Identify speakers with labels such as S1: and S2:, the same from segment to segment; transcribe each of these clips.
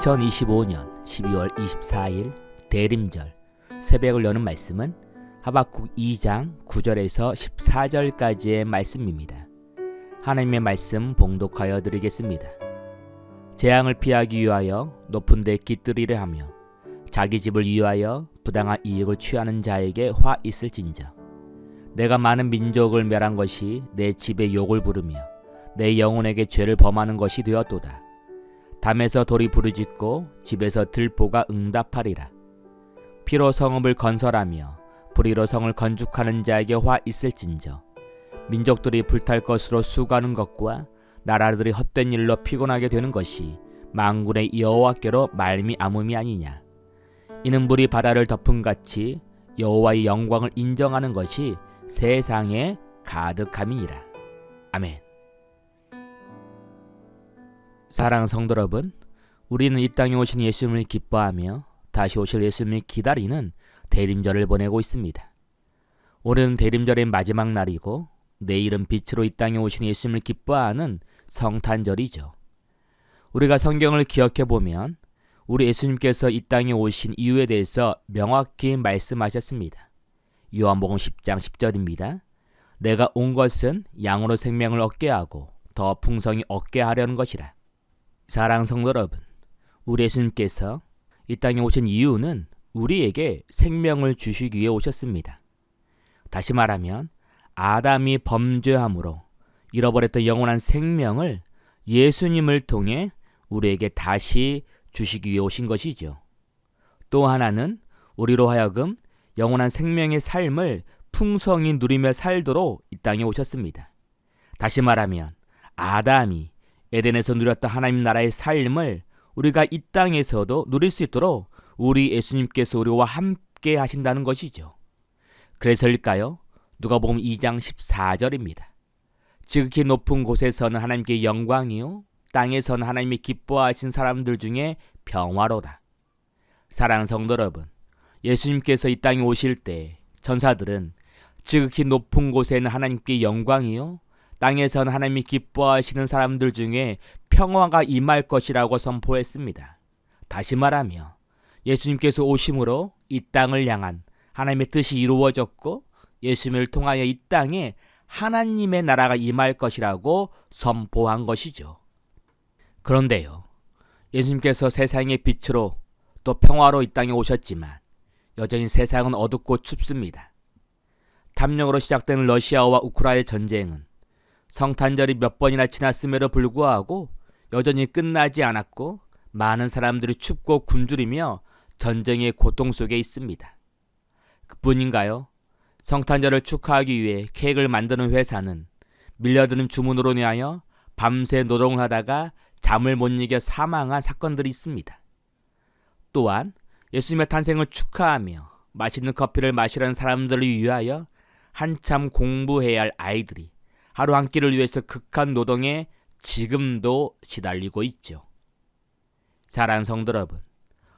S1: 2025년 12월 24일 대림절 새벽을 여는 말씀은 하박국 2장 9절에서 14절까지의 말씀입니다. 하나님의 말씀 봉독하여 드리겠습니다. 재앙을 피하기 위하여 높은 데 깃들이려 하며 자기 집을 위하여 부당한 이익을 취하는 자에게 화 있을진저. 내가 많은 민족을 멸한 것이 내 집에 욕을 부르며 내 영혼에게 죄를 범하는 것이 되었도다. 담에서 돌이 부르짖고 집에서 들보가 응답하리라. 피로 성읍을 건설하며 불의로 성을 건축하는 자에게 화 있을진저. 민족들이 불탈 것으로 수고하는 것과 나라들이 헛된 일로 피곤하게 되는 것이 만군의 여호와께로 말미암음이 아니냐. 이는 물이 바다를 덮음같이 여호와의 영광을 인정하는 것이 세상에 가득함이니라. 아멘. 사랑하는 성도 여러분, 우리는 이 땅에 오신 예수님을 기뻐하며 다시 오실 예수님을 기다리는 대림절을 보내고 있습니다. 오늘은 대림절의 마지막 날이고 내일은 빛으로 이 땅에 오신 예수님을 기뻐하는 성탄절이죠. 우리가 성경을 기억해 보면 우리 예수님께서 이 땅에 오신 이유에 대해서 명확히 말씀하셨습니다. 요한복음 10장 10절입니다. 내가 온 것은 양으로 생명을 얻게 하고 더 풍성히 얻게 하려는 것이라. 사랑하는 성도 여러분, 우리 예수님께서 이 땅에 오신 이유는 우리에게 생명을 주시기 위해 오셨습니다. 다시 말하면 아담이 범죄함으로 잃어버렸던 영원한 생명을 예수님을 통해 우리에게 다시 주시기 위해 오신 것이죠. 또 하나는 우리로 하여금 영원한 생명의 삶을 풍성히 누리며 살도록 이 땅에 오셨습니다. 다시 말하면 아담이 에덴에서 누렸던 하나님 나라의 삶을 우리가 이 땅에서도 누릴 수 있도록 우리 예수님께서 우리와 함께 하신다는 것이죠. 그래서일까요? 누가복음 2장 14절입니다. 지극히 높은 곳에서는 하나님께 영광이요 땅에서는 하나님이 기뻐하신 사람들 중에 평화로다. 사랑하는 성도 여러분, 예수님께서 이 땅에 오실 때 천사들은 지극히 높은 곳에는 하나님께 영광이요 땅에서는 하나님이 기뻐하시는 사람들 중에 평화가 임할 것이라고 선포했습니다. 다시 말하며 예수님께서 오심으로 이 땅을 향한 하나님의 뜻이 이루어졌고 예수님을 통하여 이 땅에 하나님의 나라가 임할 것이라고 선포한 것이죠. 그런데요, 예수님께서 세상의 빛으로 또 평화로 이 땅에 오셨지만 여전히 세상은 어둡고 춥습니다. 탐욕으로 시작되는 러시아와 우크라이나 전쟁은 성탄절이 몇 번이나 지났음에도 불구하고 여전히 끝나지 않았고 많은 사람들이 춥고 굶주리며 전쟁의 고통 속에 있습니다. 그뿐인가요? 성탄절을 축하하기 위해 케이크를 만드는 회사는 밀려드는 주문으로 인하여 밤새 노동을 하다가 잠을 못 이겨 사망한 사건들이 있습니다. 또한 예수님의 탄생을 축하하며 맛있는 커피를 마시려는 사람들을 위하여 한참 공부해야 할 아이들이 하루 한 끼를 위해서 극한 노동에 지금도 시달리고 있죠. 사랑하는 성도 여러분,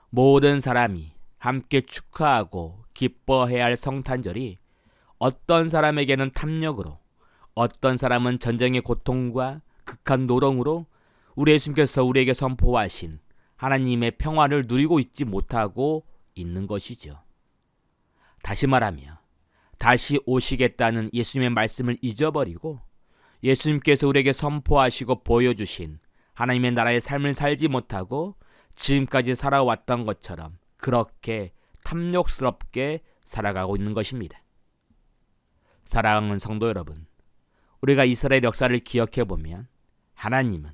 S1: 모든 사람이 함께 축하하고 기뻐해야 할 성탄절이 어떤 사람에게는 탐욕으로, 어떤 사람은 전쟁의 고통과 극한 노동으로 우리 예수님께서 우리에게 선포하신 하나님의 평화를 누리고 있지 못하고 있는 것이죠. 다시 말하며 다시 오시겠다는 예수님의 말씀을 잊어버리고 예수님께서 우리에게 선포하시고 보여주신 하나님의 나라의 삶을 살지 못하고 지금까지 살아왔던 것처럼 그렇게 탐욕스럽게 살아가고 있는 것입니다. 사랑하는 성도 여러분, 우리가 이스라엘 역사를 기억해 보면 하나님은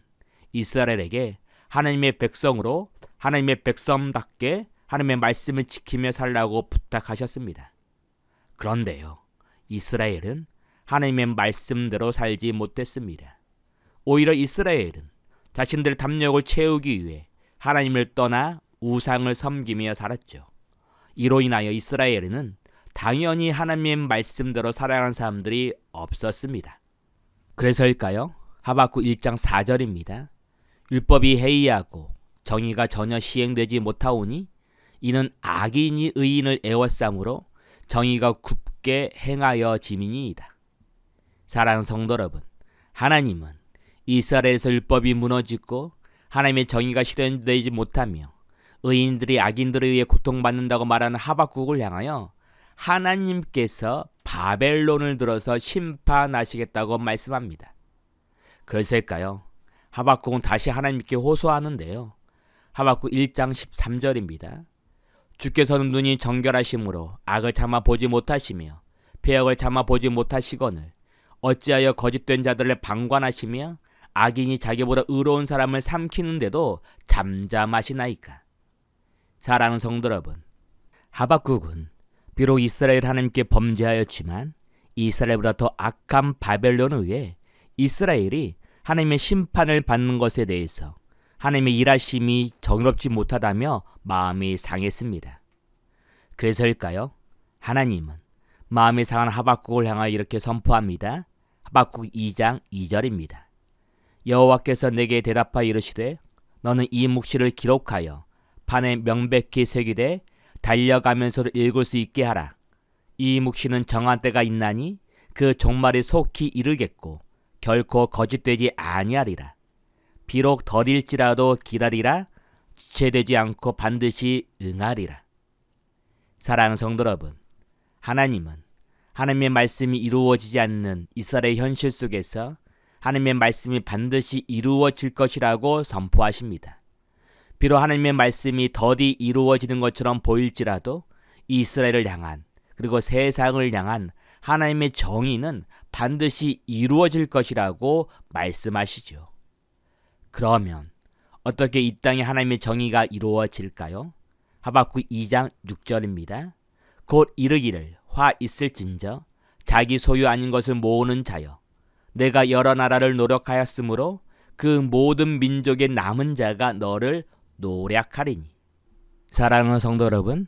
S1: 이스라엘에게 하나님의 백성으로 하나님의 백성답게 하나님의 말씀을 지키며 살라고 부탁하셨습니다. 그런데요, 이스라엘은 하나님의 말씀대로 살지 못했습니다. 오히려 이스라엘은 자신들의 탐욕을 채우기 위해 하나님을 떠나 우상을 섬기며 살았죠. 이로 인하여 이스라엘에는 당연히 하나님의 말씀대로 살아가는 사람들이 없었습니다. 그래서일까요? 하박국 1장 4절입니다. 율법이 해이하고 정의가 전혀 시행되지 못하오니 이는 악인이 의인을 애워싸므로 정의가 굽게 행하여 짐이니이다. 사랑하는 성도 여러분, 하나님은 이스라엘에서 율법이 무너지고 하나님의 정의가 실현되지 못하며 의인들이 악인들에 의해 고통받는다고 말하는 하박국을 향하여 하나님께서 바벨론을 들어서 심판하시겠다고 말씀합니다. 그래서일까요? 하박국은 다시 하나님께 호소하는데요. 하박국 1장 13절입니다. 주께서는 눈이 정결하심으로 악을 참아 보지 못하시며 배역을 참아 보지 못하시거늘 어찌하여 거짓된 자들을 방관하시며 악인이 자기보다 의로운 사람을 삼키는데도 잠잠하시나이까. 사랑하는 성도 여러분, 하박국은 비록 이스라엘 하나님께 범죄하였지만 이스라엘보다 더 악한 바벨론에 의해 이스라엘이 하나님의 심판을 받는 것에 대해서 하나님의 일하심이 정의롭지 못하다며 마음이 상했습니다. 그래서일까요? 하나님은 마음이 상한 하박국을 향하여 이렇게 선포합니다. 하박국 2장 2절입니다. 여호와께서 내게 대답하여 이르시되 너는 이 묵시를 기록하여 판에 명백히 새기되 달려가면서도 읽을 수 있게 하라. 이 묵시는 정한 때가 있나니 그 종말이 속히 이르겠고 결코 거짓되지 아니하리라. 비록 더딜지라도 기다리라. 지체되지 않고 반드시 응하리라. 사랑하는 성도 여러분, 하나님은 하나님의 말씀이 이루어지지 않는 이스라엘 현실 속에서 하나님의 말씀이 반드시 이루어질 것이라고 선포하십니다. 비록 하나님의 말씀이 더디 이루어지는 것처럼 보일지라도 이스라엘을 향한 그리고 세상을 향한 하나님의 정의는 반드시 이루어질 것이라고 말씀하시죠. 그러면 어떻게 이 땅에 하나님의 정의가 이루어질까요? 하박국 2장 6절입니다. 곧 이르기를 화 있을진저 자기 소유 아닌 것을 모으는 자여 내가 여러 나라를 노력하였으므로 그 모든 민족의 남은 자가 너를 노략하리니. 사랑하는 성도 여러분,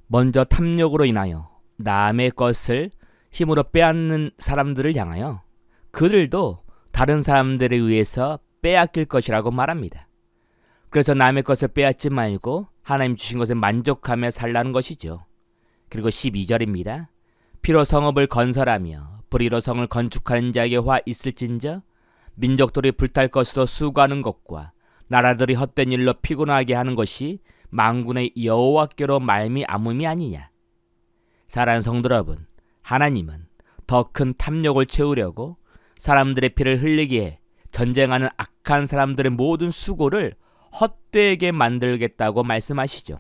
S1: 먼저 탐욕으로 인하여 남의 것을 힘으로 빼앗는 사람들을 향하여 그들도 다른 사람들에 의해서 빼앗길 것이라고 말합니다. 그래서 남의 것을 빼앗지 말고 하나님 주신 것에 만족하며 살라는 것이죠. 그리고 12절입니다. 피로 성읍을 건설하며 불의로 성을 건축하는 자에게 화 있을진저 민족들이 불탈 것으로 수고하는 것과 나라들이 헛된 일로 피곤하게 하는 것이 만군의 여호와께로 말미암음이 아니냐. 사랑하는 성도 여러분, 하나님은 더 큰 탐욕을 채우려고 사람들의 피를 흘리게 해 전쟁하는 악한 사람들의 모든 수고를 헛되게 만들겠다고 말씀하시죠.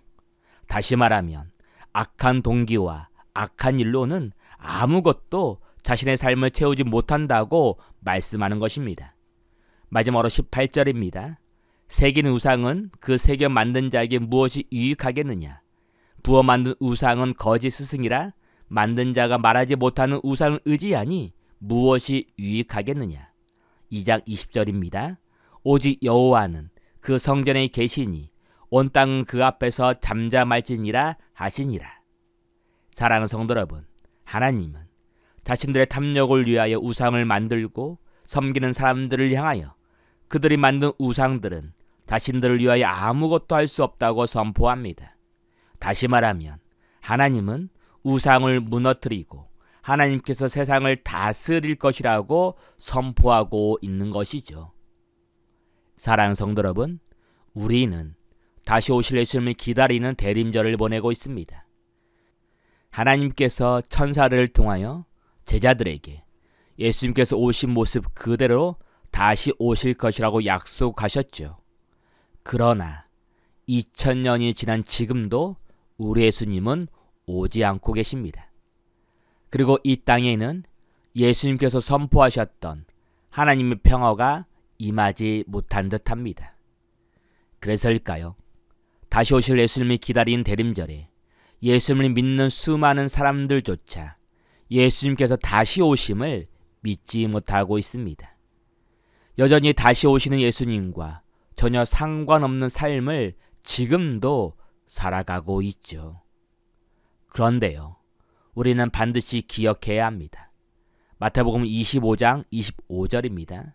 S1: 다시 말하면 악한 동기와 악한 일로는 아무것도 자신의 삶을 채우지 못한다고 말씀하는 것입니다. 마지막으로 18절입니다. 새긴 우상은 그 새겨 만든 자에게 무엇이 유익하겠느냐. 부어 만든 우상은 거짓 스승이라 만든 자가 말하지 못하는 우상을 의지하니 무엇이 유익하겠느냐. 2장 20절입니다. 오직 여호와는 그 성전에 계시니 온 땅은 그 앞에서 잠잠할지니라 하시니라. 사랑하는 성도 여러분, 하나님은 자신들의 탐욕을 위하여 우상을 만들고 섬기는 사람들을 향하여 그들이 만든 우상들은 자신들을 위하여 아무것도 할 수 없다고 선포합니다. 다시 말하면 하나님은 우상을 무너뜨리고 하나님께서 세상을 다스릴 것이라고 선포하고 있는 것이죠. 사랑하는 성도 여러분, 우리는 다시 오실 예수님을 기다리는 대림절을 보내고 있습니다. 하나님께서 천사를 통하여 제자들에게 예수님께서 오신 모습 그대로 다시 오실 것이라고 약속하셨죠. 그러나 2000년이 지난 지금도 우리 예수님은 오지 않고 계십니다. 그리고 이 땅에는 예수님께서 선포하셨던 하나님의 평화가 임하지 못한 듯합니다. 그래서일까요? 다시 오실 예수님을 기다리는 대림절에 예수님을 믿는 수많은 사람들조차 예수님께서 다시 오심을 믿지 못하고 있습니다. 여전히 다시 오시는 예수님과 전혀 상관없는 삶을 지금도 살아가고 있죠. 그런데요, 우리는 반드시 기억해야 합니다. 마태복음 25장 25절입니다.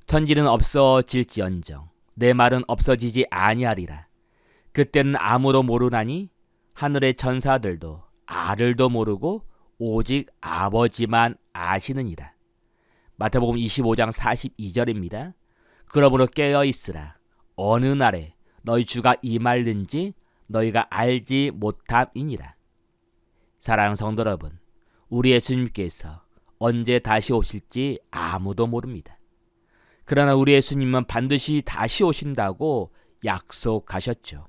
S1: 천지는 없어질지언정 내 말은 없어지지 아니하리라. 그때는 아무도 모르나니 하늘의 천사들도 아들도 모르고 오직 아버지만 아시느니라. 마태복음 25장 42절입니다. 그러므로 깨어있으라. 어느 날에 너희 주가 임할는지 너희가 알지 못함이니라. 사랑하는 성도 여러분, 우리 예수님께서 언제 다시 오실지 아무도 모릅니다. 그러나 우리 예수님은 반드시 다시 오신다고 약속하셨죠.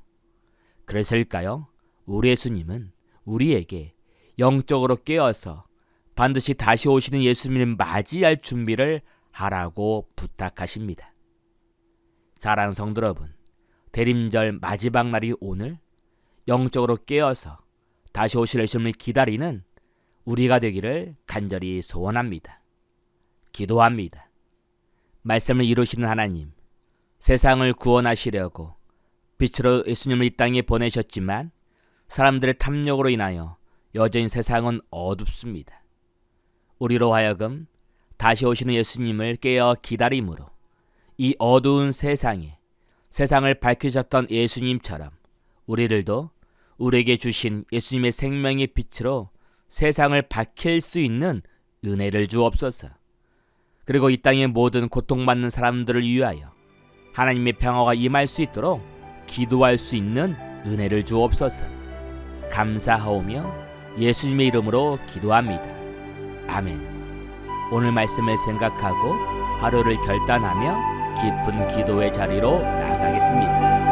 S1: 그래서일까요? 우리 예수님은 우리에게 영적으로 깨어서 반드시 다시 오시는 예수님을 맞이할 준비를 하라고 부탁하십니다. 사랑하는 성도 여러분, 대림절 마지막 날이 오늘 영적으로 깨어서 다시 오실 예수님을 기다리는 우리가 되기를 간절히 소원합니다. 기도합니다. 말씀을 이루시는 하나님, 세상을 구원하시려고 빛으로 예수님을 이 땅에 보내셨지만 사람들의 탐욕으로 인하여 여전히 세상은 어둡습니다. 우리로 하여금 다시 오시는 예수님을 깨어 기다림으로 이 어두운 세상에 세상을 밝히셨던 예수님처럼 우리들도 우리에게 주신 예수님의 생명의 빛으로 세상을 밝힐 수 있는 은혜를 주옵소서. 그리고 이 땅의 모든 고통받는 사람들을 위하여 하나님의 평화가 임할 수 있도록 기도할 수 있는 은혜를 주옵소서. 감사하오며 예수님의 이름으로 기도합니다. 아멘. 오늘 말씀을 생각하고 하루를 결단하며 깊은 기도의 자리로 나아가겠습니다.